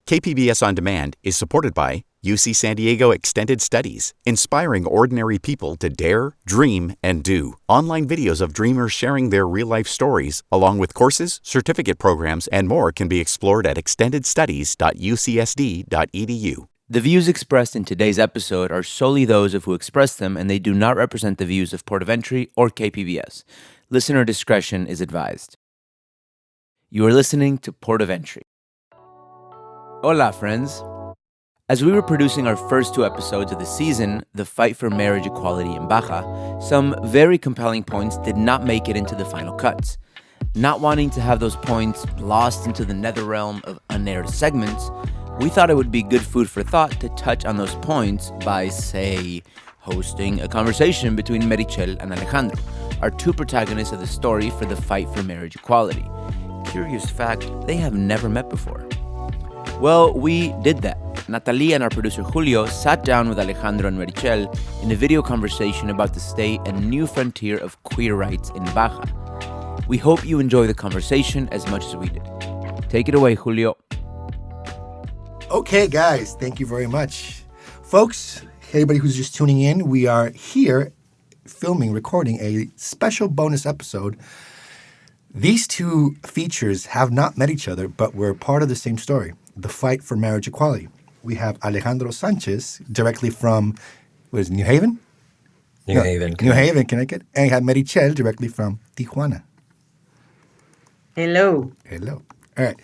KPBS On Demand is supported by UC San Diego Extended Studies, inspiring ordinary people to dare, dream, and do. Online videos of dreamers sharing their real-life stories, along with courses, certificate programs, and more can be explored at extendedstudies.ucsd.edu. The views expressed in today's episode are solely those of who express them, and they do not represent the views of Port of Entry or KPBS. Listener discretion is advised. You are listening to Port of Entry. Hola, friends. As we were producing our first 2 episodes of the season, The Fight for Marriage Equality in Baja, some very compelling points did not make it into the final cuts. Not wanting to have those points lost into the nether realm of unaired segments, we thought it would be good food for thought to touch on those points by, say, hosting a conversation between Meritxell and Alejandro, our 2 protagonists of the story for The Fight for Marriage Equality. Curious fact, they have never met before. Well, we did that. Natalie and our producer Julio sat down with Alejandro and Meritxell in a video conversation about the state and new frontier of queer rights in Baja. We hope you enjoy the conversation as much as we did. Take it away, Julio. Okay, guys, thank you very much. Folks, everybody who's just tuning in, we are here recording a special bonus episode. These 2 features have not met each other, but we're part of the same story, the fight for marriage equality. We have Alejandro Sánchez, directly from, New Haven? New Haven, Connecticut. And we have Meritxell, directly from Tijuana. Hello. All right.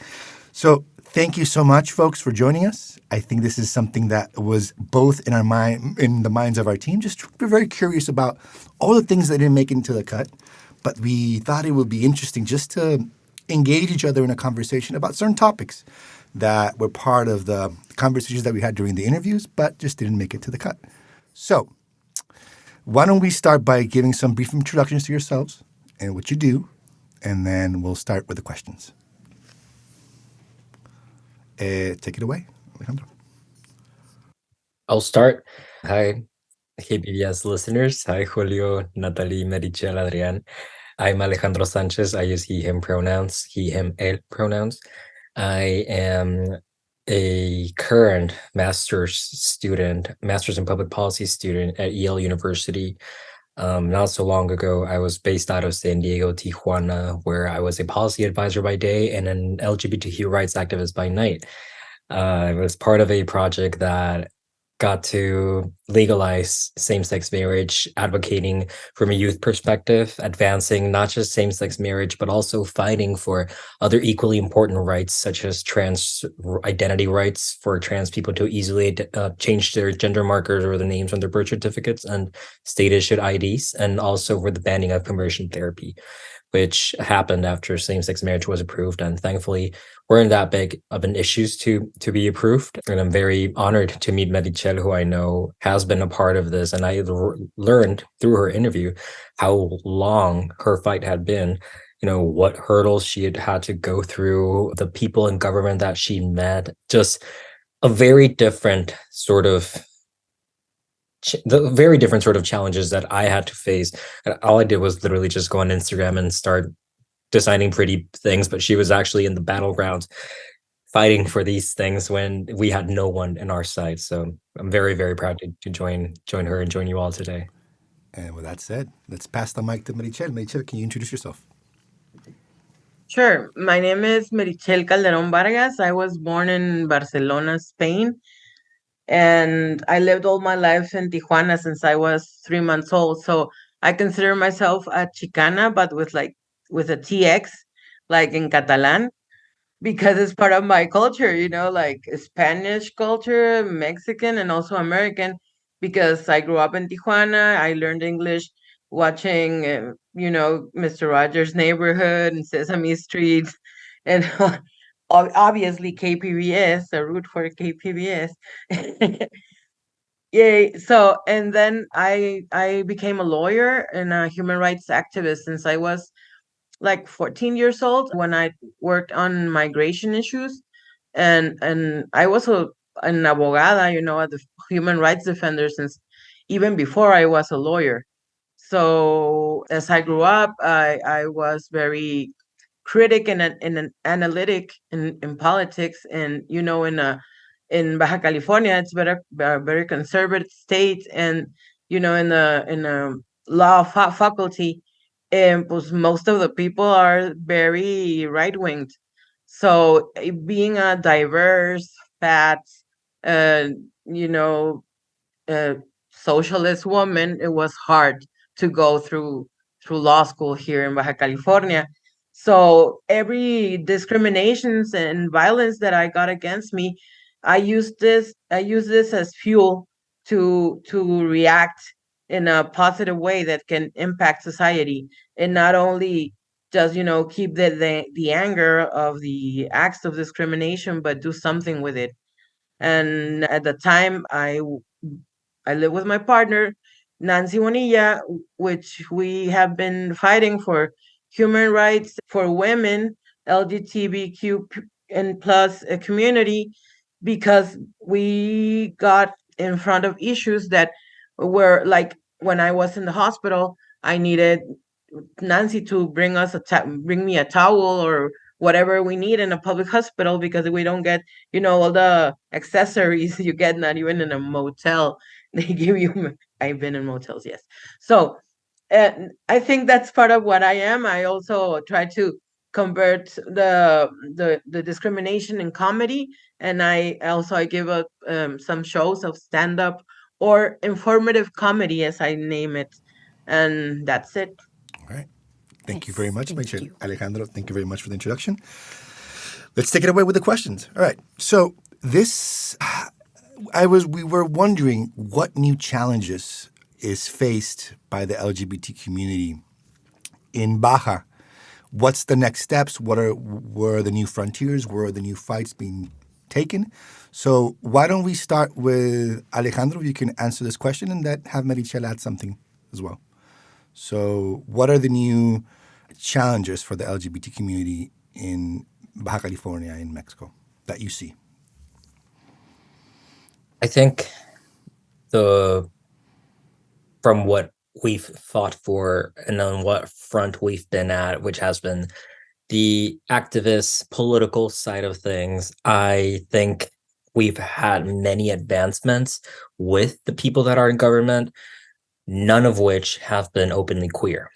So thank you so much, folks, for joining us. I think this is something that was both in the minds of our team. Just we're very curious about all the things that didn't make it into the cut, but we thought it would be interesting just to engage each other in a conversation about certain topics that were part of the conversations that we had during the interviews, but just didn't make it to the cut. So why don't we start by giving some brief introductions to yourselves and what you do, and then we'll start with the questions. Take it away, Alejandro. I'll start. Hi, KPBS listeners. Hi, Julio, Natalie, Meritxell, Adrián. I'm Alejandro Sánchez. I use he, him pronouns, he, him, él pronouns. I am a current master's in public policy student at Yale University. Not so long ago, I was based out of San Diego, Tijuana, where I was a policy advisor by day and an LGBTQ rights activist by night. I was part of a project that got to legalize same-sex marriage, advocating from a youth perspective, advancing not just same-sex marriage, but also fighting for other equally important rights, such as trans identity rights for trans people to easily change their gender markers or the names on their birth certificates and state-issued IDs, and also for the banning of conversion therapy, which happened after same-sex marriage was approved. And thankfully, weren't that big of an issues to be approved. And I'm very honored to meet Meritxell, who I know has been a part of this. And I learned through her interview how long her fight had been, what hurdles she had to go through, the people in government that she met, just a very different sort of challenges that I had to face. And all I did was literally just go on Instagram and start designing pretty things, but she was actually in the battlegrounds fighting for these things when we had no one in our side. So I'm very, very proud to join her and join you all today. And with that said, let's pass the mic to Meritxell. Meritxell, can you introduce yourself? Sure. My name is Meritxell Calderon Vargas. I was born in Barcelona, Spain, and I lived all my life in Tijuana since I was 3 months old. So I consider myself a Chicana, but with a TX, like in Catalan, because it's part of my culture, like Spanish culture, Mexican, and also American, because I grew up in Tijuana. I learned English watching, Mr. Rogers' Neighborhood and Sesame Street, and obviously KPBS, a root for KPBS. Yay. So, and then I became a lawyer and a human rights activist since I was like 14 years old, when I worked on migration issues, and I was an abogada, a human rights defender since even before I was a lawyer. So as I grew up, I was very critic and an analytic in politics. And in Baja California, it's a very conservative state, and in the law faculty, and most of the people are very right winged. So being a diverse, fat, uh, you know, a socialist woman, it was hard to go through law school here in Baja California. So every discriminations and violence that I got against me, I use this as fuel to react in a positive way that can impact society, and not only just keep the anger of the acts of discrimination, but do something with it. And at the time, I live with my partner, Nancy Bonilla, which we have been fighting for human rights for women, LGBTQ and plus community, because we got in front of issues that were like when I was in the hospital, I needed Nancy to bring me a towel or whatever we need in a public hospital, because we don't get all the accessories you get not even in a motel. They give you. I've been in motels, yes. So I think that's part of what I am. I also try to convert the discrimination in comedy, and I give up some shows of stand up or informative comedy, as I name it, and that's it. All right. Thank you very Nice. much, Thank Meritxell. you. Alejandro, thank you very much for the introduction. Let's take it away with the questions. All right. So we were wondering what new challenges is faced by the LGBT community in Baja. What's the next steps? Where are the new frontiers? Where are the new fights being taken? So why don't we start with Alejandro? You can answer this question, and then have Meritxell add something as well. So what are the new challenges for the LGBT community in Baja California in Mexico that you see? I think from what we've fought for and on what front we've been at, which has been the activist political side of things, I think we've had many advancements with the people that are in government, none of which have been openly queer.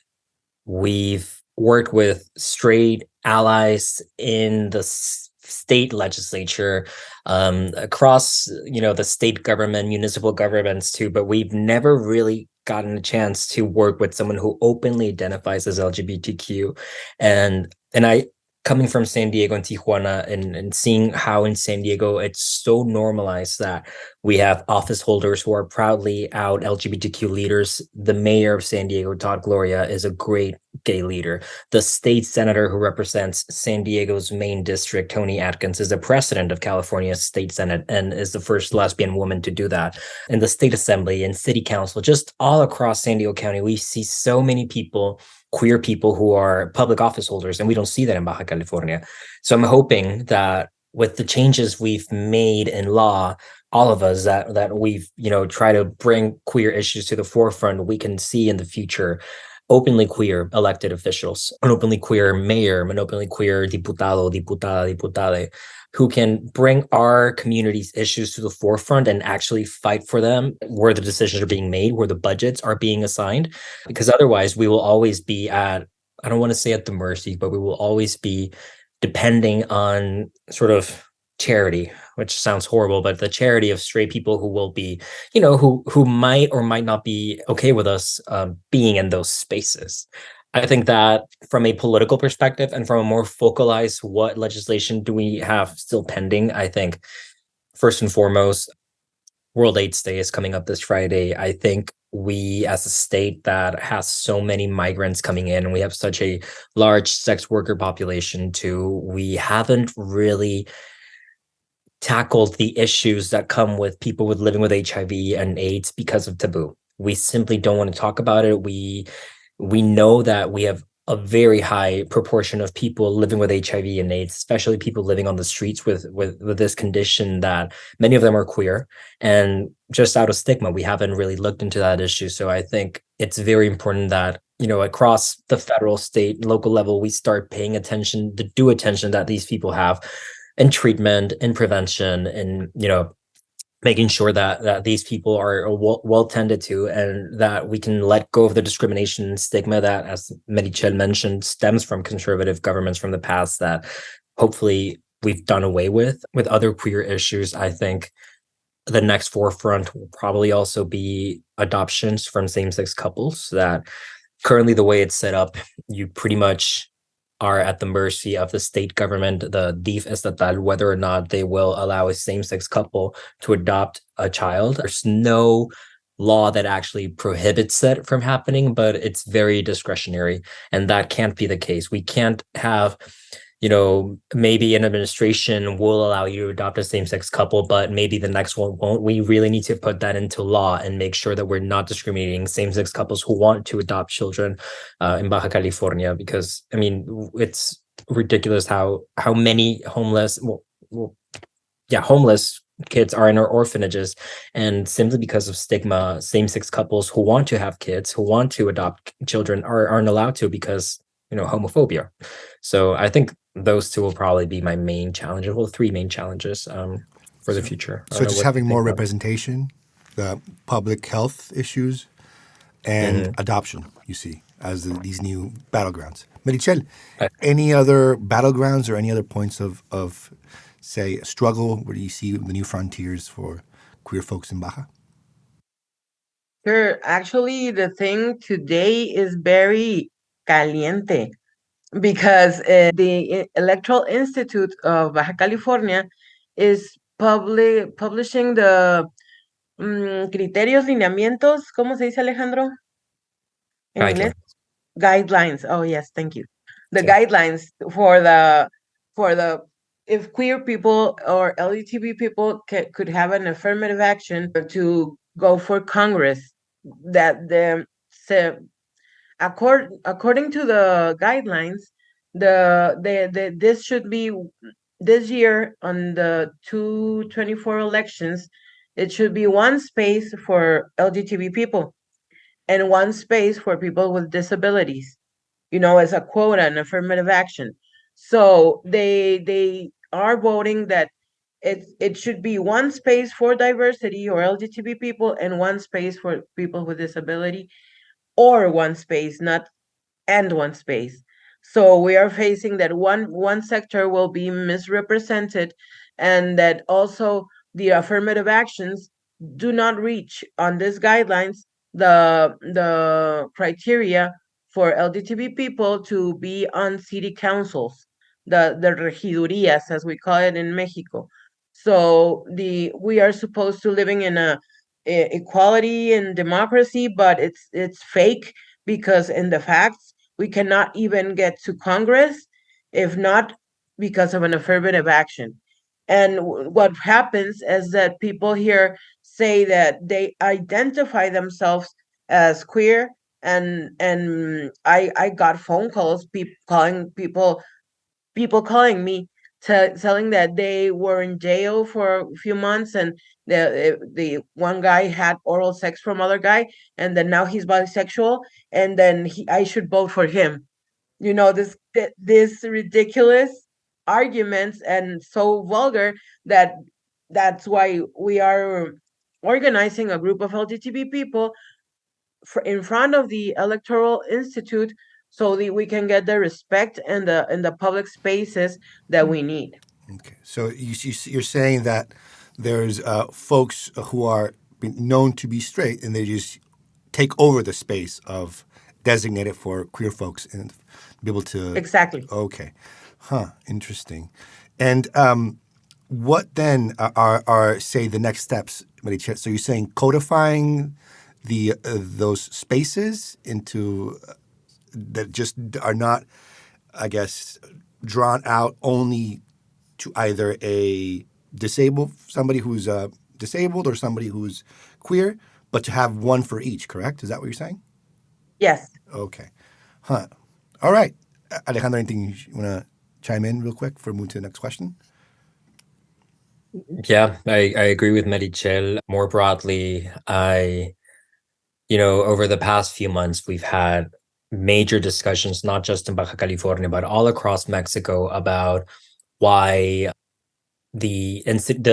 We've worked with straight allies in the state legislature, across the state government, municipal governments too, but we've never really gotten a chance to work with someone who openly identifies as LGBTQ. And I, coming from San Diego and Tijuana, and seeing how in San Diego it's so normalized that we have office holders who are proudly out LGBTQ leaders. The mayor of San Diego, Todd Gloria, is a great gay leader. The state senator who represents San Diego's main district, Tony Atkins, is the president of California's state senate and is the first lesbian woman to do that. In the state assembly and city council, just all across San Diego County, we see so many people, queer people, who are public office holders, and we don't see that in Baja California. So I'm hoping that with the changes we've made in law, all of us that we've try to bring queer issues to the forefront, we can see in the future openly queer elected officials, an openly queer mayor, an openly queer diputado, diputada, diputade, who can bring our community's issues to the forefront and actually fight for them where the decisions are being made, where the budgets are being assigned. Because otherwise we will always be I don't want to say at the mercy, but we will always be depending on sort of charity, which sounds horrible, but the charity of straight people who will be, who might or might not be okay with us being in those spaces. I think that from a political perspective and from a more focalized, what legislation do we have still pending? I think first and foremost, World AIDS Day is coming up this Friday. I think we, as a state that has so many migrants coming in, and we have such a large sex worker population too, we haven't really tackled the issues that come with people with living with HIV and AIDS because of taboo. We simply don't want to talk about it. We know that we have a very high proportion of people living with HIV and AIDS, especially people living on the streets with this condition, that many of them are queer. And just out of stigma, we haven't really looked into that issue. So I think it's very important that across the federal, state, local level, we start paying attention, the due attention that these people have in treatment, in prevention, and making sure that these people are well tended to, and that we can let go of the discrimination and stigma that, as Meritxell mentioned, stems from conservative governments from the past that hopefully we've done away with other queer issues. I think the next forefront will probably also be adoptions from same-sex couples. That currently, the way it's set up, you pretty much are at the mercy of the state government, the DIF estatal, whether or not they will allow a same-sex couple to adopt a child. There's no law that actually prohibits it from happening, but it's very discretionary, and that can't be the case. We can't have, maybe an administration will allow you to adopt a same-sex couple, but maybe the next one won't. We really need to put that into law and make sure that we're not discriminating same-sex couples who want to adopt children in Baja California, because it's ridiculous how many homeless kids are in our orphanages, and simply because of stigma, same-sex couples who want to have kids, who want to adopt children, aren't allowed to because homophobia. So I think those two will probably be my main challenges, well, three main challenges for the future. So just having more representation, the public health issues, and adoption, you see, as these new battlegrounds. Meritxell, any other battlegrounds or any other points of say, struggle? Where do you see the new frontiers for queer folks in Baja? Sure. Actually, the thing today is very caliente because the Electoral Institute of Baja California is publishing the criterios, lineamientos, ¿cómo se dice, Alejandro? En inglés? Guidelines. Oh, yes, thank you. The guidelines for the if queer people or LGBT people could have an affirmative action to go for Congress, that according to the guidelines, this should be this year on the 2024 elections. It should be one space for LGBT people and one space for people with disabilities, as a quota, an affirmative action. So they are voting that it should be one space for diversity or LGBT people and one space for people with disability, or one space, not and one space. So we are facing that one sector will be misrepresented, and that also the affirmative actions do not reach on these guidelines the criteria for LGBT people to be on city councils, the regidurías, as we call it in Mexico. So we are supposed to living in a equality and democracy, but it's fake, because in the facts we cannot even get to Congress if not because of an affirmative action. And what happens is that people here say that they identify themselves as queer, and I got phone calls, people calling me, telling that they were in jail for a few months, and the one guy had oral sex from other guy, and then now he's bisexual, and then I should vote for him. This ridiculous arguments, and so vulgar, that's why we are organizing a group of LGBT people in front of the Electoral Institute, so that we can get the respect and the public spaces that we need. Okay, so you're saying that there's folks who are known to be straight, and they just take over the space of designated for queer folks and be able to... Exactly. Okay. Interesting. And what then are say the next steps, Meritxell? So you're saying codifying those spaces into that just are not, I guess, drawn out only to either somebody who's disabled or somebody who's queer, but to have one for each, correct? Is that what you're saying? Yes. Okay. All right. Alejandro, anything you want to chime in real quick before we move to the next question? Yeah, I agree with Meritxell. More broadly, over the past few months, we've had major discussions, not just in Baja California, but all across Mexico about why the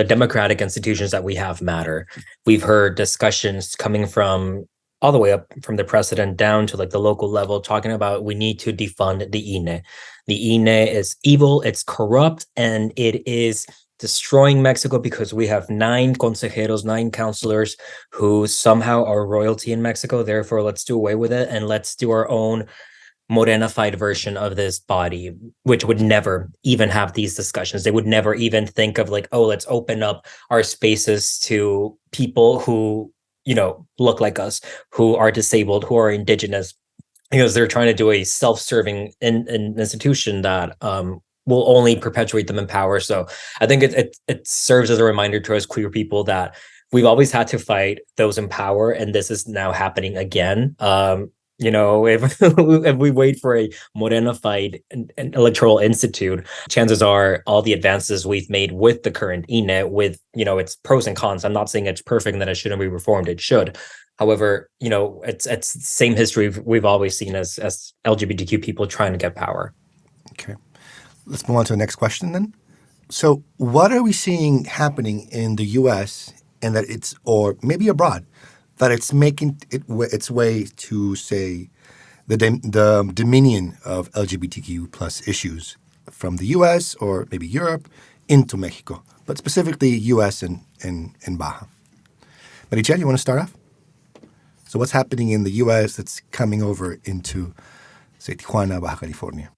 democratic institutions that we have matter. We've heard discussions coming from all the way up from the president down to like the local level, talking about we need to defund the INE. The INE is evil, it's corrupt, and it is destroying Mexico because we have 9 consejeros, 9 counselors who somehow are royalty in Mexico. Therefore, let's do away with it and let's do our own Morena-fied version of this body, which would never even have these discussions. They would never even think of like, oh, let's open up our spaces to people who, look like us, who are disabled, who are indigenous, because they're trying to do a self-serving institution that will only perpetuate them in power. So I think it serves as a reminder to us queer people that we've always had to fight those in power, and this is now happening again. If if we wait for a Morena-fied an electoral institute, chances are all the advances we've made with the current INE, with its pros and cons. I'm not saying it's perfect and that it shouldn't be reformed. It should. However, it's the same history we've always seen as LGBTQ people trying to get power. Okay. Let's move on to the next question then. So what are we seeing happening in the U.S. and that or maybe abroad, that it's making its way to, say, the dominion of LGBTQ plus issues from the U.S. or maybe Europe into Mexico, but specifically U.S. and Baja? Meritxell, you want to start off? So what's happening in the U.S. that's coming over into, say, Tijuana, Baja California?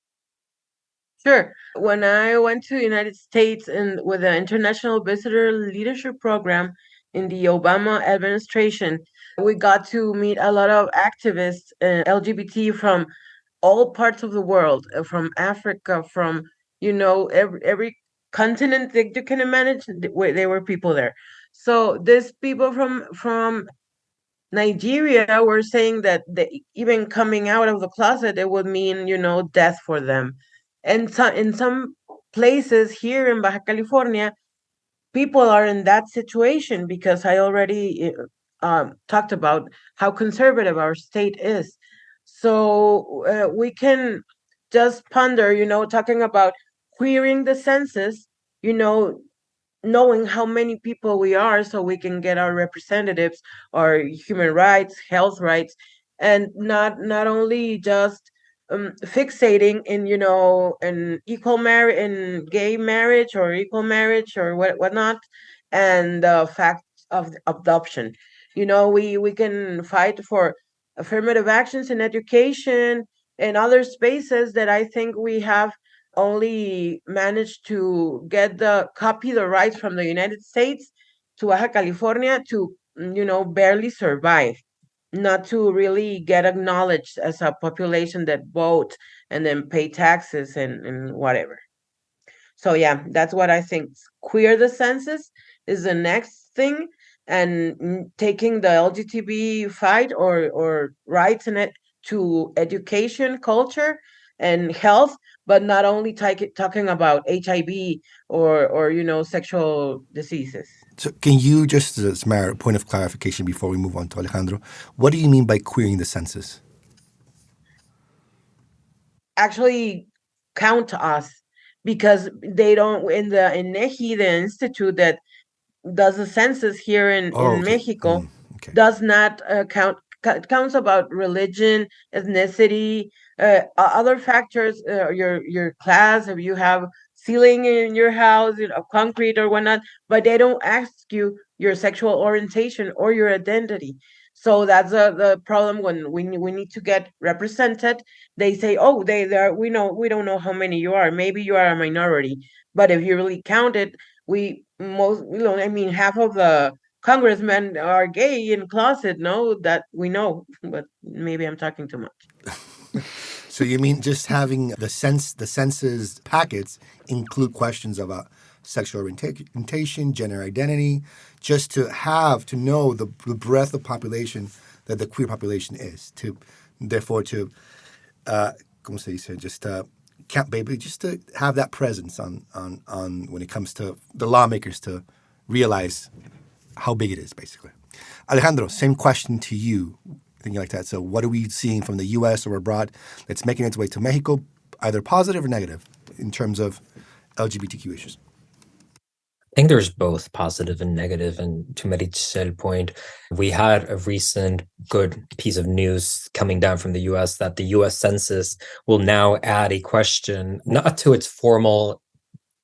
Sure. When I went to the United States and with the International Visitor Leadership Program in the Obama administration, we got to meet a lot of activists, LGBT from all parts of the world, from Africa, from every continent that you can imagine. There were people there. So these people from Nigeria were saying that even coming out of the closet, it would mean, death for them. And so in some places here in Baja California, people are in that situation because I already talked about how conservative our state is. So we can just ponder, talking about queering the census, you know, knowing how many people we are so we can get our representatives, our human rights, health rights, and not only just fixating in an equal marriage, in gay marriage or equal marriage or whatnot, and the fact of adoption. We can fight for affirmative actions in education and other spaces that I think we have only managed to get the rights from the United States to Baja California to, barely survive, not to really get acknowledged as a population that vote and then pay taxes and whatever. So yeah, that's what I think. Queer the census is the next thing, and taking the LGBT fight or rights in it to education, culture, and health, but not only talking about HIV or sexual diseases. So can you, just as a point of clarification before we move on to Alejandro, what do you mean by queering the census? Actually count us, because they don't, in the INEGI, the institute that does the census here in Okay. Mexico, Okay. does not counts about religion, ethnicity, other factors, your class, if you have ceiling in your house, concrete or whatnot, but they don't ask you your sexual orientation or your identity. So that's the problem when we need to get represented. They say, oh, they are, we don't know how many you are. Maybe you are a minority, but if you really count it, I mean, half of the congressmen are gay in closet. No, that we know, but maybe I'm talking too much. So you mean just having the census packets include questions about sexual orientation, gender identity, just to know the breadth of population that the queer population is, therefore como se dice, just to have that presence on when it comes to the lawmakers to realize how big it is, basically. Alejandro, same question to you. thinking like that. So what are we seeing from the U.S. or abroad that's making its way to Mexico, either positive or negative, in terms of LGBTQ issues? I think there's both positive and negative. And to Meritxell's point, we had a recent good piece of news coming down from the US that the US Census will now add a question, not to its formal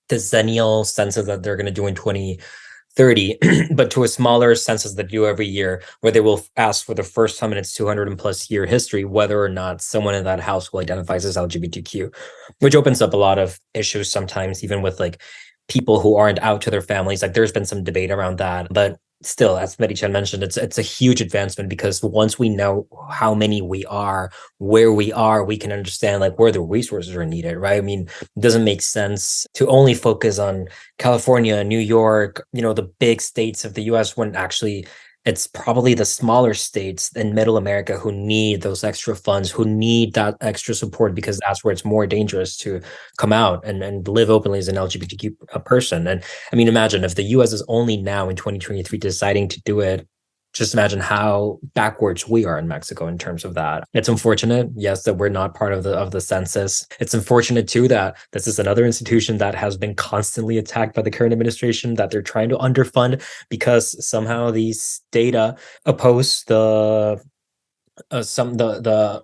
decennial census that they're going to do in 2030, but to a smaller census that they do every year, where they will ask for the first time in its 200 and plus year history whether or not someone in that household identifies as LGBTQ, which opens up a lot of issues sometimes, even with like people who aren't out to their families. Like there's been some debate around that, but still, as Meritxell mentioned, it's a huge advancement, because once we know how many we are, where we are, we can understand like where the resources are needed, right? I mean, it doesn't make sense to only focus on California, New York, the big states of the US, when actually it's probably the smaller states in middle America who need those extra funds, who need that extra support, because that's where it's more dangerous to come out and live openly as an LGBTQ person. And I mean, imagine if the US is only now in 2023 deciding to do it. Just imagine how backwards we are in Mexico in terms of that. It's unfortunate, yes, that we're not part of the census. It's unfortunate too that this is another institution that has been constantly attacked by the current administration, that they're trying to underfund because somehow these data oppose the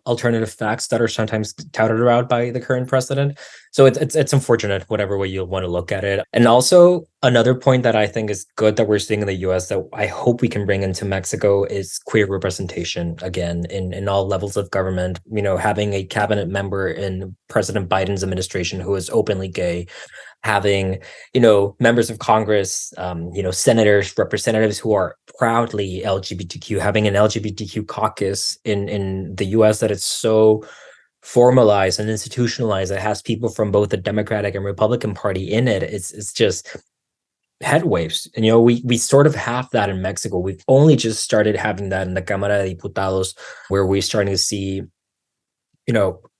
alternative facts that are sometimes touted around by the current president. So it's unfortunate, whatever way you want to look at it. And also another point that I think is good that we're seeing in the US that I hope we can bring into Mexico is queer representation again in all levels of government. Having a cabinet member in President Biden's administration who is openly gay, having, members of Congress, senators, representatives who are proudly LGBTQ, having an LGBTQ caucus in the US that is so formalized and institutionalized, that has people from both the Democratic and Republican Party in it. It's just head waves. And, we sort of have that in Mexico. We've only just started having that in the Cámara de Diputados, where we're starting to see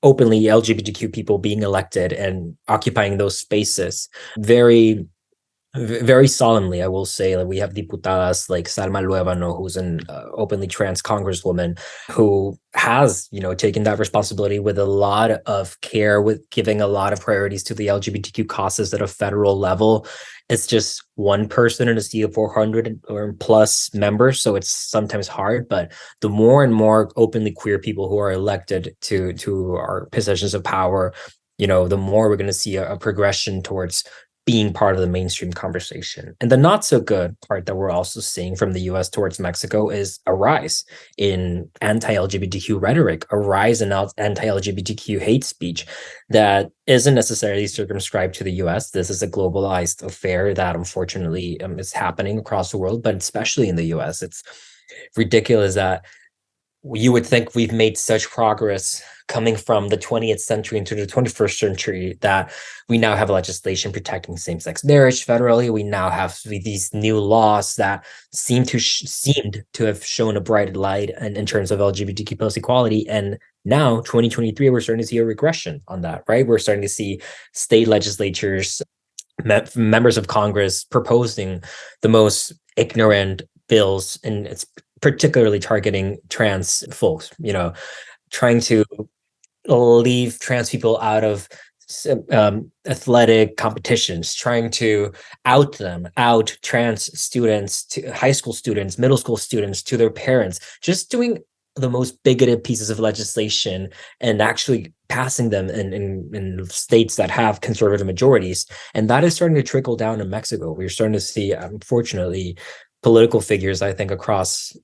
openly LGBTQ people being elected and occupying those spaces very, very solemnly. I will say that we have diputadas like Salma Luevano, who's an openly trans congresswoman, who has, taken that responsibility with a lot of care, with giving a lot of priorities to the LGBTQ causes at a federal level. It's just one person in a sea of 400 or plus members, so it's sometimes hard. But the more and more openly queer people who are elected to our positions of power, the more we're going to see a progression towards being part of the mainstream conversation. And the not so good part that we're also seeing from the US towards Mexico is a rise in anti-LGBTQ rhetoric, a rise in anti-LGBTQ hate speech that isn't necessarily circumscribed to the US. This is a globalized affair that unfortunately is happening across the world, but especially in the US. It's ridiculous that you would think we've made such progress coming from the 20th century into the 21st century that we now have legislation protecting same-sex marriage federally. We now have these new laws that seemed to have shown a bright light in terms of LGBTQ plus equality. And now, 2023, we're starting to see a regression on that, right? We're starting to see state legislatures, members of Congress proposing the most ignorant bills, and it's particularly targeting trans folks, trying to leave trans people out of athletic competitions, trying to out trans students, to high school students, middle school students, to their parents, just doing the most bigoted pieces of legislation and actually passing them in states that have conservative majorities. And that is starting to trickle down in Mexico. We're starting to see, unfortunately, political figures, I think, across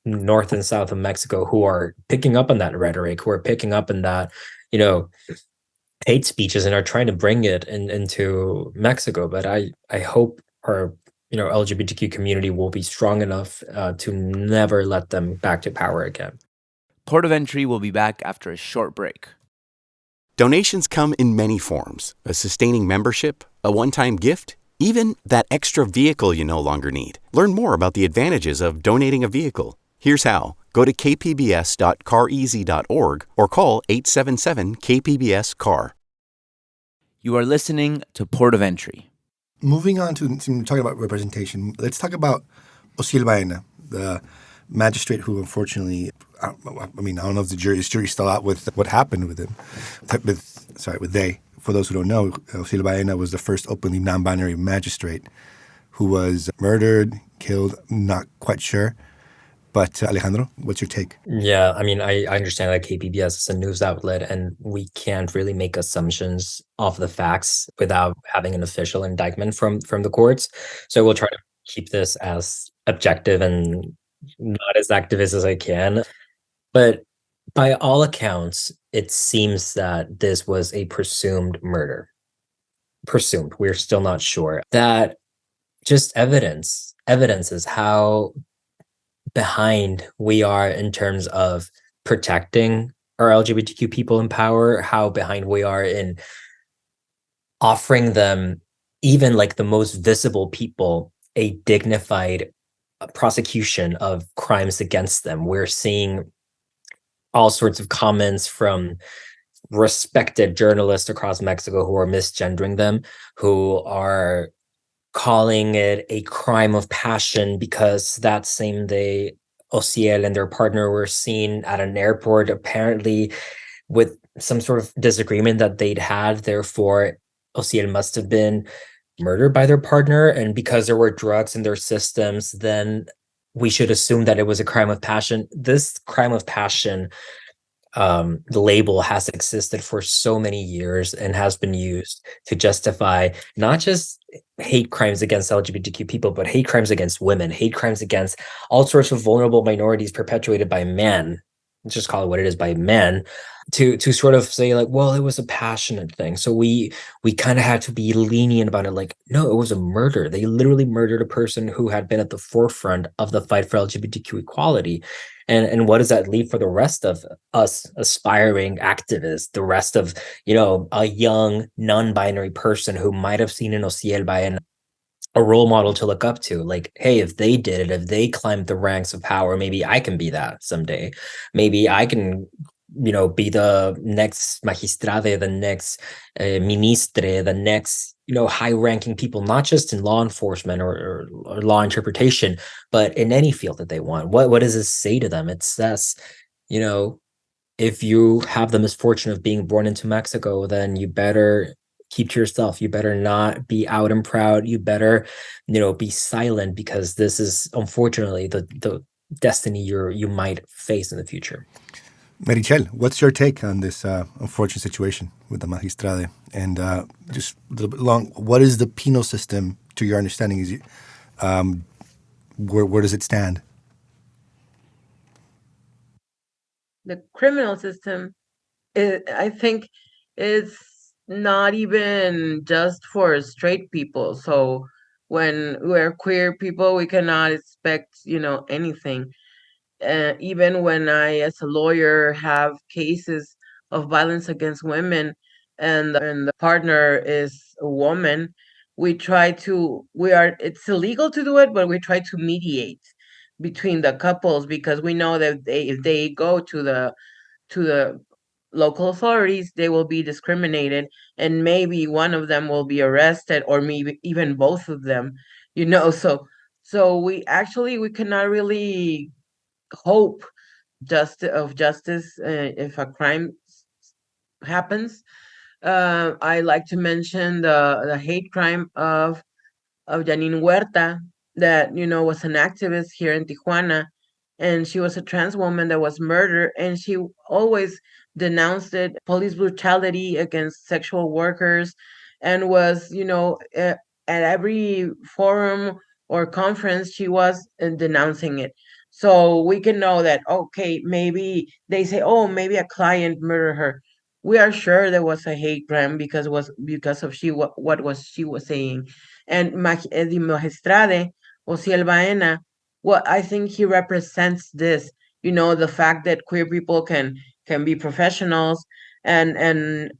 North and South of Mexico who are picking up on that rhetoric, who are picking up on that, hate speeches, and are trying to bring it into Mexico. But I hope our LGBTQ community will be strong enough to never let them back to power again. Port of Entry will be back after a short break. Donations come in many forms: a sustaining membership, a one-time gift, even that extra vehicle you no longer need. Learn more about the advantages of donating a vehicle. Here's how. Go to kpbs.careasy.org or call 877-KPBS-CAR. You are listening to Port of Entry. Moving on to talking about representation, let's talk about Osiel Baena, the magistrate who unfortunately I mean, I don't know if the jury's still out with what happened with him. With they. For those who don't know, Ociel Baena was the first openly non-binary magistrate who was murdered, killed, not quite sure. But Alejandro, what's your take? Yeah, I mean, I understand that KPBS is a news outlet and we can't really make assumptions off the facts without having an official indictment from the courts. So we'll try to keep this as objective and not as activist as I can. But by all accounts, it seems that this was a presumed murder. Presumed. We're still not sure. That just evidences how behind we are in terms of protecting our LGBTQ people in power, how behind we are in offering them, even like the most visible people, a dignified prosecution of crimes against them. We're seeing all sorts of comments from respected journalists across Mexico who are misgendering them, who are calling it a crime of passion because that same day Ociel and their partner were seen at an airport, apparently with some sort of disagreement that they'd had. Therefore, Ociel must have been murdered by their partner. And because there were drugs in their systems, then we should assume that it was a crime of passion. This crime of passion the label has existed for so many years and has been used to justify not just hate crimes against LGBTQ people, but hate crimes against women, hate crimes against all sorts of vulnerable minorities perpetuated by men. Let's just call it what it is, by men, to sort of say like, well, it was a passionate thing. So we kind of had to be lenient about it. Like, no, it was a murder. They literally murdered a person who had been at the forefront of the fight for LGBTQ equality. And what does that leave for the rest of us aspiring activists, the rest of, a young non-binary person who might have seen in Ociel Baena a role model to look up to? Like, hey, if they did it, if they climbed the ranks of power, maybe I can be that someday. Maybe I can, be the next magistrade, the next ministre, the next, high-ranking people, not just in law enforcement or law interpretation, but in any field that they want. What does this say to them? It says, if you have the misfortune of being born into Mexico, then you better keep to yourself. You better not be out and proud. You better, be silent, because this is unfortunately the destiny you might face in the future. Meritxell, what's your take on this unfortunate situation with the magistrade? And just a little bit long, what is the penal system, to your understanding? Where does it stand? The criminal system, I think, is not even just for straight people. So when we're queer people, we cannot expect, anything. Even when I, as a lawyer, have cases of violence against women, and the partner is a woman, it's illegal to do it, but we try to mediate between the couples, because we know that if they go to the local authorities, they will be discriminated, and maybe one of them will be arrested, or maybe even both of them. So we cannot really hope justice if a crime happens. I like to mention the hate crime of Janine Huerta, that was an activist here in Tijuana, and she was a trans woman that was murdered, and she always denounced police brutality against sexual workers, and was at every forum or conference she was denouncing it. So we can know that, okay, maybe they say, oh, maybe a client murdered her. We are sure there was a hate crime because of what was she was saying. And the magistrade, Ociel Baena, well, I think he represents this, the fact that queer people can be professionals. And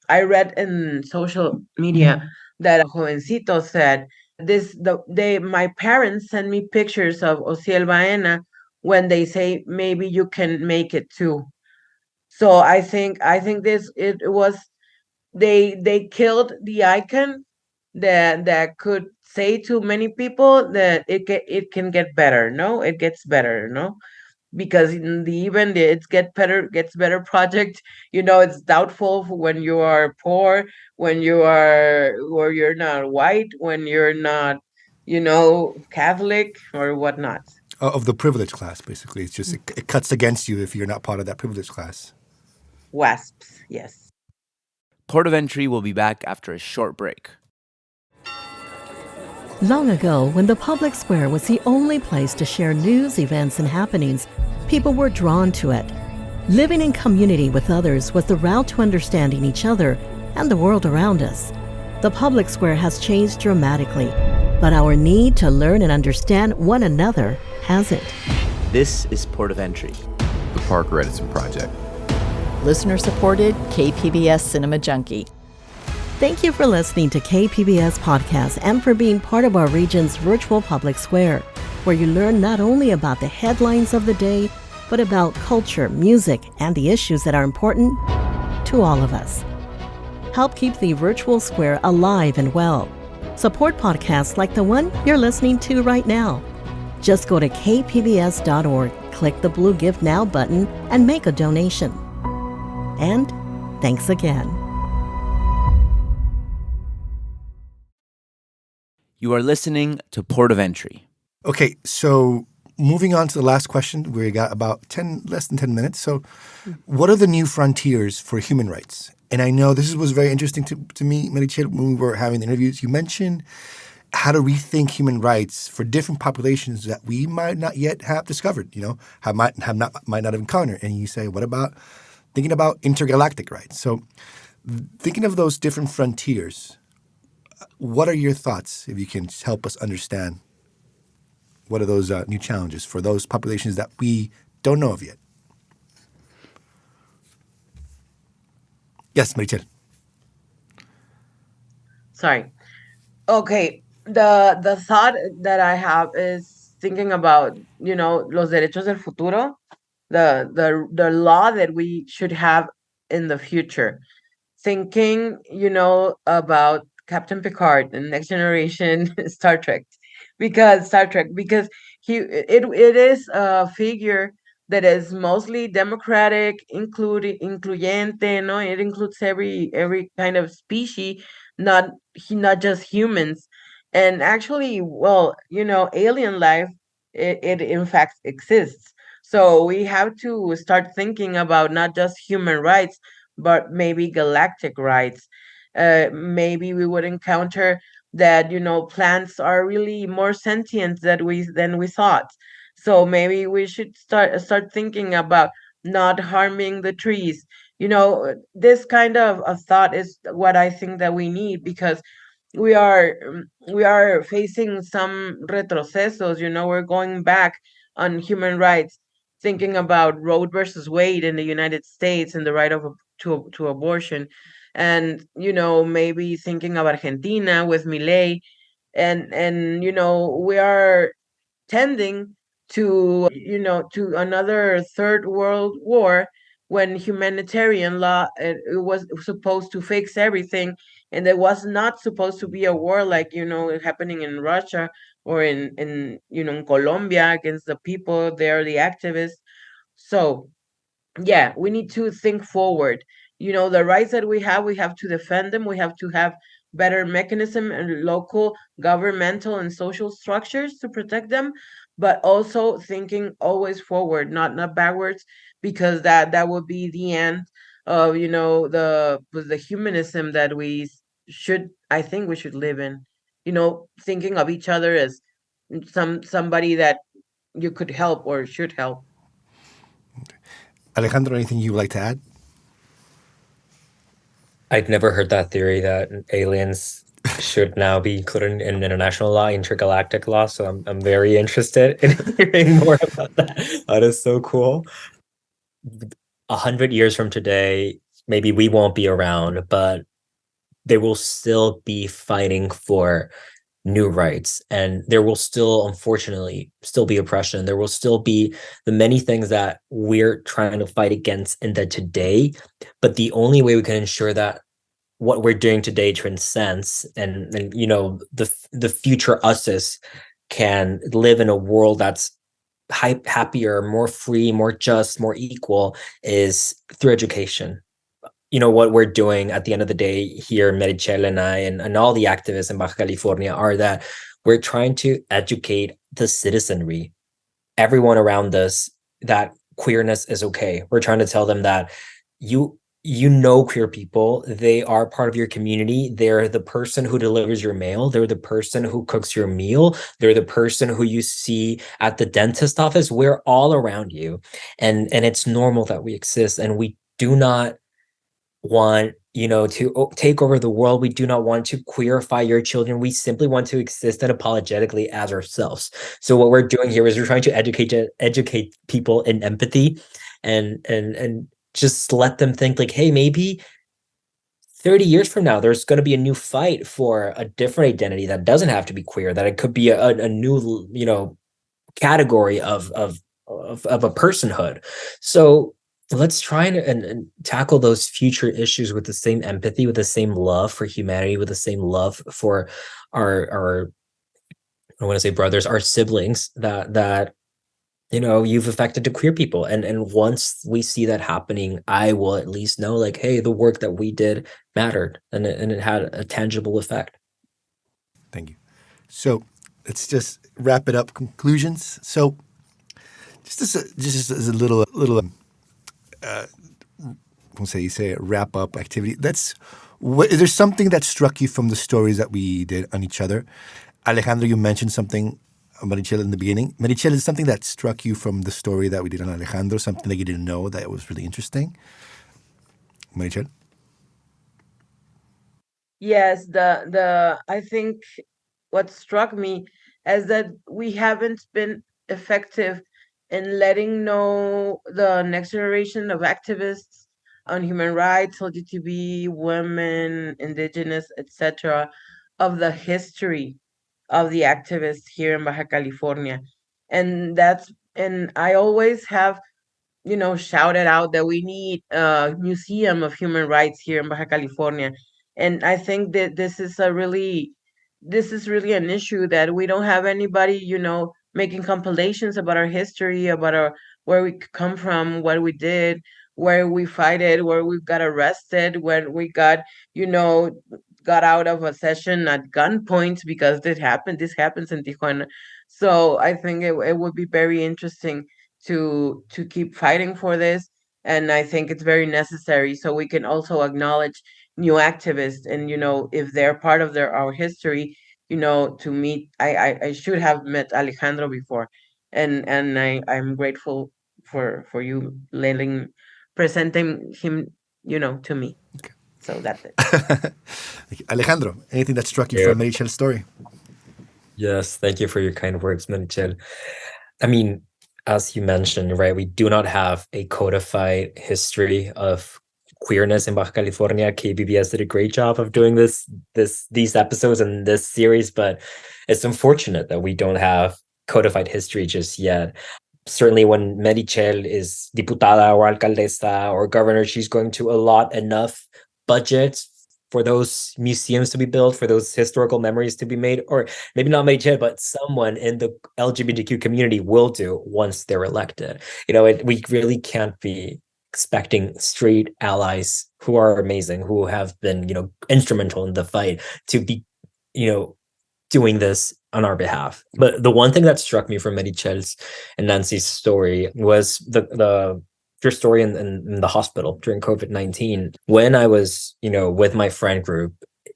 I read in social media that a jovencito said, my parents send me pictures of Ociel Baena when they say maybe you can make it too. So I think it was, they killed the icon that could say to many people that it can get better. No, it gets better. No, because in the even the it's gets better project, it's doubtful when you are poor, when you're not white, when you're not, Catholic or whatnot. Of the privileged class, basically. It's just it cuts against you if you're not part of that privileged class. Wasps, yes. Port of Entry will be back after a short break. Long ago, when the public square was the only place to share news, events, and happenings, people were drawn to it. Living in community with others was the route to understanding each other and the world around us. The public square has changed dramatically, but our need to learn and understand one another hasn't. This is Port of Entry, the Parker Edison Project. Listener-supported KPBS Cinema Junkie. Thank you for listening to KPBS Podcast and for being part of our region's virtual public square, where you learn not only about the headlines of the day, but about culture, music, and the issues that are important to all of us. Help keep the virtual square alive and well. Support podcasts like the one you're listening to right now. Just go to kpbs.org, click the blue Give Now button, and make a donation. And thanks again. You are listening to Port of Entry. Okay, so moving on to the last question. We got about less than 10 minutes. So what are the new frontiers for human rights? And I know this was very interesting to me, Meritxell, when we were having the interviews. You mentioned how to rethink human rights for different populations that we might not yet have discovered, might not have encountered. And you say, what about thinking about intergalactic rights? So thinking of those different frontiers, what are your thoughts, if you can help us understand what are those new challenges for those populations that we don't know of yet? Yes, Meritxell. Sorry. Okay. The thought that I have is thinking about, los derechos del futuro, the law that we should have in the future. Thinking, about Captain Picard and Next Generation Star Trek, because it is a figure that is mostly democratic, incluyente, no, it includes every kind of species, not just humans, and actually, well, alien life, it in fact exists. So we have to start thinking about not just human rights, but maybe galactic rights. Maybe we would encounter that plants are really more sentient than we thought. So maybe we should start thinking about not harming the trees. This kind of a thought is what I think that we need, because we are facing some retrocesos. We're going back on human rights, thinking about Roe versus Wade in the United States and the right to abortion, and maybe thinking of Argentina with Milei, and we are tending to another third world war, when humanitarian law, it was supposed to fix everything, and there was not supposed to be a war like happening in Russia, or in Colombia, against the people there, the activists. So yeah, we need to think forward. The rights that we have to defend them. We have to have better mechanism and local governmental and social structures to protect them, but also thinking always forward, not backwards, because that would be the end of the humanism that I think we should live in. Thinking of each other as somebody that you could help or should help. Alejandro, anything you would like to add? I'd never heard that theory that aliens should now be included in international law, intergalactic law. So I'm very interested in hearing more about that. That is so cool. 100 years from today, maybe we won't be around, but they will still be fighting for new rights, and there will still, unfortunately, still be oppression. There will still be the many things that we're trying to fight against in the today, but the only way we can ensure that what we're doing today transcends, and the future uses can live in a world that's happier, more free, more just, more equal is through education. What we're doing at the end of the day here, Meritxell and I, and all the activists in Baja California, are that we're trying to educate the citizenry, everyone around us, that queerness is okay. We're trying to tell them that queer people, they are part of your community. They're the person who delivers your mail. They're the person who cooks your meal. They're the person who you see at the dentist office. We're all around you. And it's normal that we exist, and we do not want to take over the world. We do not want to queerify your children. We simply want to exist unapologetically as ourselves. So what we're doing here is we're trying to educate people in empathy, and just let them think like, hey, maybe 30 years from now there's going to be a new fight for a different identity that doesn't have to be queer, that it could be a new category of a personhood. So let's try and tackle those future issues with the same empathy, with the same love for humanity, with the same love for our I want to say brothers, our siblings, that you've affected to queer people. And once we see that happening, I will at least know, like, hey, the work that we did mattered, and it had a tangible effect. Thank you. So let's just wrap it up. Conclusions. So just as a little wrap up activity. Is there something that struck you from the stories that we did on each other? Alejandro, you mentioned something, Meritxell, in the beginning. Meritxell, is something that struck you from the story that we did on Alejandro, something that you didn't know that was really interesting? Meritxell? Yes, I think what struck me is that we haven't been effective in letting know the next generation of activists on human rights, LGBT, women, indigenous, etc., of the history of the activists here in Baja California. And I always have shouted out that we need a museum of human rights here in Baja California. And I think that this is really an issue that we don't have anybody, making compilations about our history, about our where we come from, what we did, where we fight it, where we got arrested, where we got, you know, got out of a session at gunpoint because this happens in Tijuana. So I think it would be very interesting to keep fighting for this, and I think it's very necessary so we can also acknowledge new activists, and if they're part of our history, to meet. I should have met Alejandro before, and I'm grateful for you presenting him, to me. So that's it. Alejandro, anything that struck you Yeah. from Meritxell's story? Yes, thank you for your kind words, Meritxell. I mean, as you mentioned, right, we do not have a codified history of queerness in Baja California. KPBS did a great job of doing these episodes and this series, but it's unfortunate that we don't have codified history just yet. Certainly when Meritxell is diputada or alcaldesa or governor, she's going to allot enough budgets for those museums to be built, for those historical memories to be made, or maybe not Meritxell, but someone in the LGBTQ community will do once they're elected. We really can't be expecting straight allies who are amazing, who have been, instrumental in the fight, to be, doing this on our behalf. But the one thing that struck me from Meritxell's and Nancy's story was your story in the hospital during COVID-19. When I was, with my friend group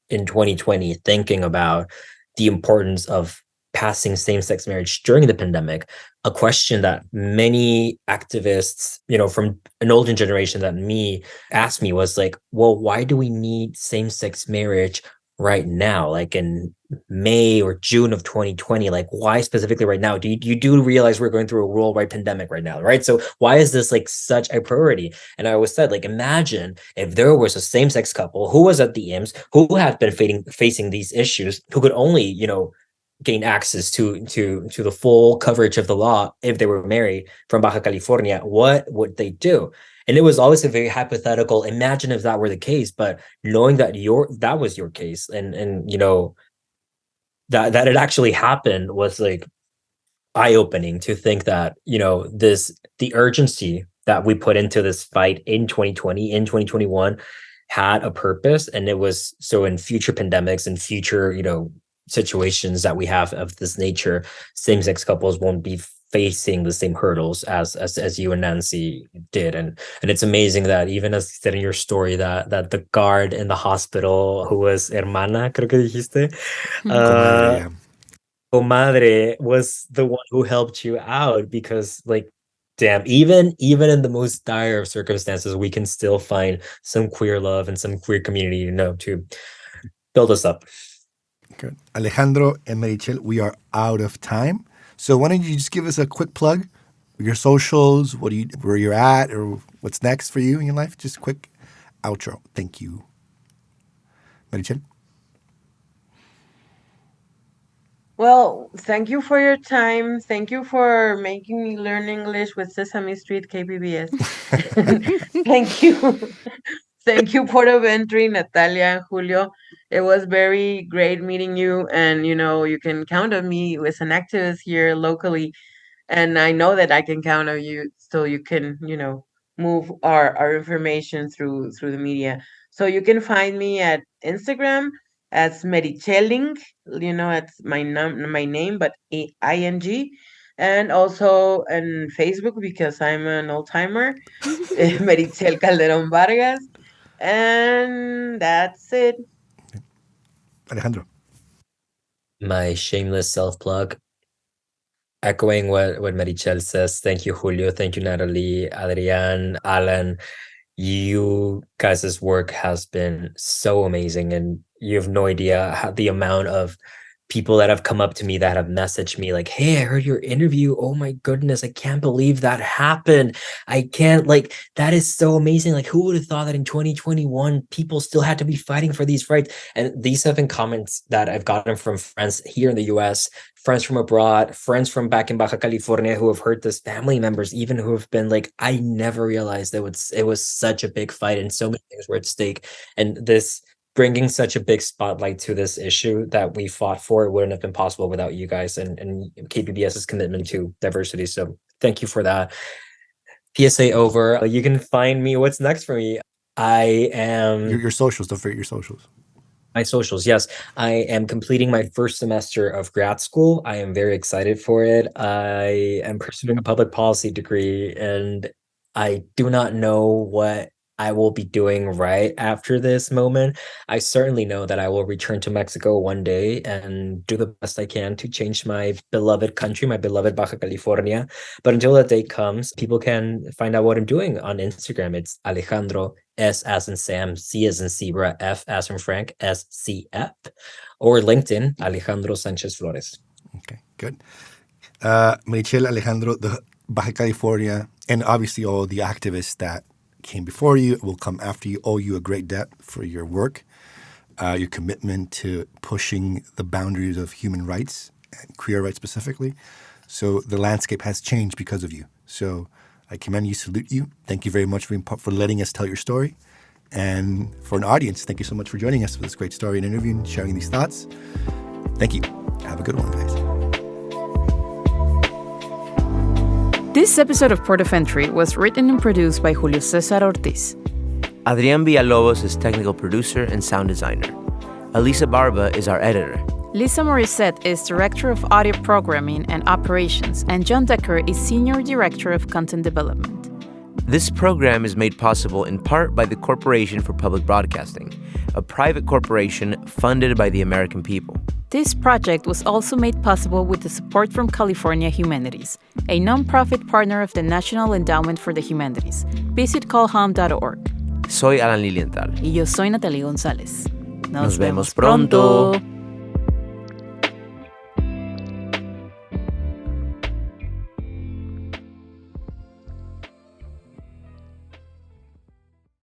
in 2020, thinking about the importance of passing same-sex marriage during the pandemic, a question that many activists, from an older generation than me, asked me was like, well, why do we need same-sex marriage right now, like in May or June of 2020? Like, why specifically right now? You do realize we're going through a worldwide pandemic right now, right? So why is this like such a priority? And I always said, like, imagine if there was a same-sex couple who was at the IMSS, who had been facing these issues, who could only, gain access to the full coverage of the law if they were married from Baja California, what would they do? And it was always a very hypothetical, imagine if that were the case, but knowing that that was your case, and that it actually happened was like eye-opening to think that, the urgency that we put into this fight in 2020, in 2021 had a purpose. And it was so in future pandemics and future, situations that we have of this nature, same-sex couples won't be facing the same hurdles as you and Nancy did. And it's amazing that even as you said in your story that the guard in the hospital who was hermana, creo que dijiste, Comadre, yeah. comadre was the one who helped you out, because damn, even in the most dire of circumstances, we can still find some queer love and some queer community, to build us up. Good. Alejandro and Meritxell, we are out of time. So why don't you just give us a quick plug, your socials, where you're at, or what's next for you in your life? Just a quick outro. Thank you. Meritxell? Well, thank you for your time. Thank you for making me learn English with Sesame Street KPBS. Thank you. Thank you, Port of Entry, Natalia and Julio. It was very great meeting you. And, you can count on me as an activist here locally. And I know that I can count on you so you can, move our information through the media. So you can find me at Instagram as Meritxelling, it's my name, but ING. And also on Facebook, because I'm an old timer, Meritxell Calderon Vargas. And that's it. Alejandro? My shameless self-plug, echoing what Meritxell says. Thank you, Julio. Thank you, Natalie, Adrian, Alan. You guys' work has been so amazing, and you have no idea the amount of people that have come up to me that have messaged me like, hey, I heard your interview. Oh my goodness, I can't believe that happened. I can't, that is so amazing. Who would have thought that in 2021, people still had to be fighting for these rights? And these have been comments that I've gotten from friends here in the US, friends from abroad, friends from back in Baja California who have heard this, family members even who have been like, I never realized it was such a big fight and so many things were at stake. And this bringing such a big spotlight to this issue that we fought for wouldn't have been possible without you guys and KPBS's commitment to diversity. So thank you for that. PSA over. You can find me. What's next for me? I am... Your socials. Don't forget your socials. My socials, yes. I am completing my first semester of grad school. I am very excited for it. I am pursuing a public policy degree, and I do not know what I will be doing right after this moment. I certainly know that I will return to Mexico one day and do the best I can to change my beloved country, my beloved Baja California. But until that day comes, people can find out what I'm doing on Instagram. It's Alejandro, S as in Sam, C as in Zebra, F as in Frank, SCF, or LinkedIn, Alejandro Sánchez Flores. Okay, good. Meritxell, Alejandro, the Baja California, and obviously all the activists that came before you, will come after you, owe you a great debt for your work, your commitment to pushing the boundaries of human rights and queer rights specifically. So the landscape has changed because of you. So I commend you, salute you. Thank you very much for letting us tell your story. And for an audience, thank you so much for joining us for this great story and interview and sharing these thoughts. Thank you. Have a good one, guys. This episode of Port of Entry was written and produced by Julio Cesar Ortiz. Adrián Villalobos is technical producer and sound designer. Elisa Barba is our editor. Lisa Morissette is Director of Audio Programming and Operations, and John Decker is Senior Director of Content Development. This program is made possible in part by the Corporation for Public Broadcasting, a private corporation funded by the American people. This project was also made possible with the support from California Humanities, a nonprofit partner of the National Endowment for the Humanities. Visit callhome.org. Soy Alan Lilienthal. Y yo soy Natalie González. Nos vemos pronto.